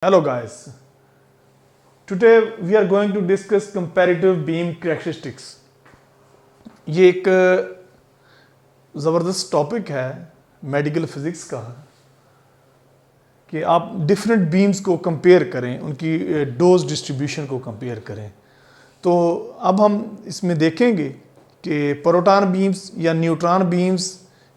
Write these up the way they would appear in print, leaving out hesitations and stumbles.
Hello guys, today we are going to discuss comparative beam characteristics. ये एक ज़बरदस्त topic है मेडिकल फिज़िक्स का कि आप डिफरेंट बीम्स को कंपेयर करें, उनकी डोज डिस्ट्रीब्यूशन को कंपेयर करें। तो अब हम इसमें देखेंगे कि प्रोटॉन बीम्स या न्यूट्रॉन बीम्स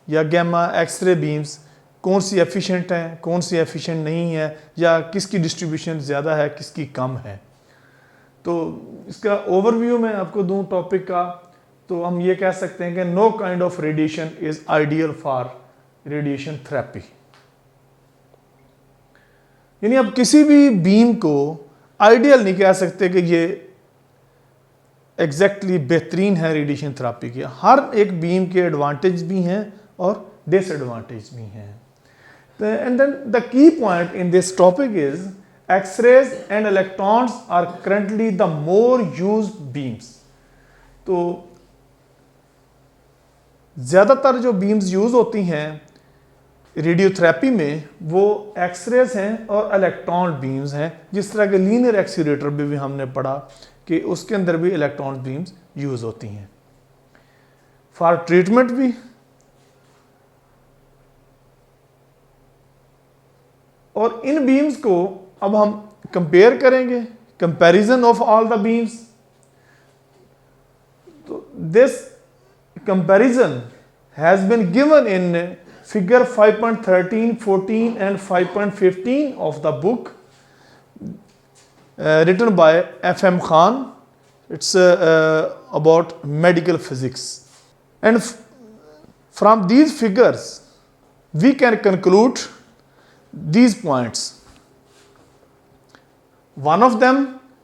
या गैमा एक्सरे बीम्स कौन सी एफिशिएंट हैं, कौन सी एफिशिएंट नहीं है, या किसकी डिस्ट्रीब्यूशन ज़्यादा है, किसकी कम है। तो इसका ओवरव्यू मैं आपको दूं टॉपिक का, तो हम ये कह सकते हैं कि know kind of radiation is ideal for radiation therapy. यानी आप किसी भी बीम को आइडियल नहीं कह सकते कि ये एग्जैक्टली बेहतरीन है रेडिएशन थेरेपी के। हर एक बीम के एडवांटेज भी हैं और डिसएडवांटेज भी हैं। And then the key point in this topic is X-rays and electrons are currently the more used beams. तो ज़्यादातर जो बीम्स यूज़ होती हैं रेडियोथेरेपी में वो एक्सरेज हैं और इलेक्ट्रॉन बीम्स हैं। जिस तरह के लीनियर एक्सीलरेटर भी हमने पढ़ा कि उसके अंदर भी इलेक्ट्रॉन बीम्स यूज़ होती हैं फॉर ट्रीटमेंट भी। और इन बीम्स को अब हम कंपेयर करेंगे, comparison of all the beams. तो this comparison has been given in figure 5.13, 14 and 5.15 of the book written by F.M. Khan. It's about medical physics, and from these figures we can conclude these points. One of them,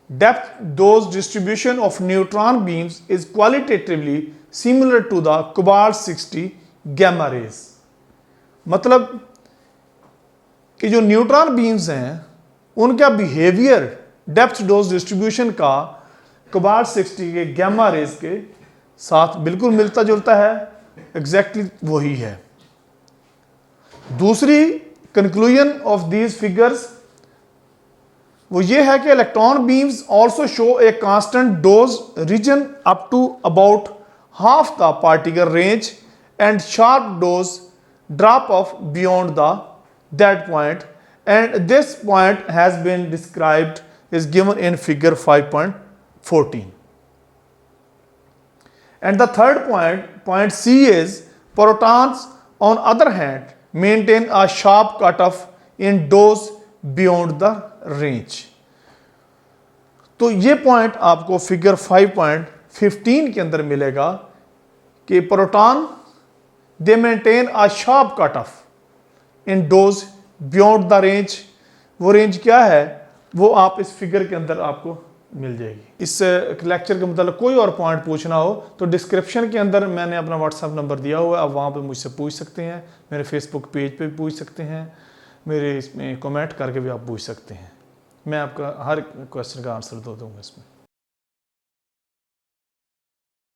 depth dose distribution of neutron beams is qualitatively similar to the cobalt 60 gamma rays. मतलब कि जो neutron beams हैं उनका behaviour depth dose distribution का cobalt 60 के gamma raise के साथ बिल्कुल मिलता जुलता है, एग्जैक्टली वही है। दूसरी कंक्लूजन ऑफ दीज फिगर्स वो ये है कि electron beams also show a constant dose region up to about half the particle range and sharp dose drop off beyond the that point, and this point has been described is given in figure 5.14. And the third point, point C, is protons on other hand maintain a sharp cutoff in dose beyond the range. तो ये point आपको figure 5.15 के अंदर मिलेगा कि proton they maintain a sharp cut off in dose beyond the range. वो range क्या है वो आप इस फिगर के अंदर आपको मिल जाएगी। इस लेक्चर के मतलब कोई और पॉइंट पूछना हो तो डिस्क्रिप्शन के अंदर मैंने अपना व्हाट्सएप नंबर दिया हुआ है, आप वहाँ पे मुझसे पूछ सकते हैं। मेरे फेसबुक पेज पे भी पूछ सकते हैं, मेरे इसमें कमेंट करके भी आप पूछ सकते हैं। मैं आपका हर क्वेश्चन का आंसर दे दूँगा इसमें।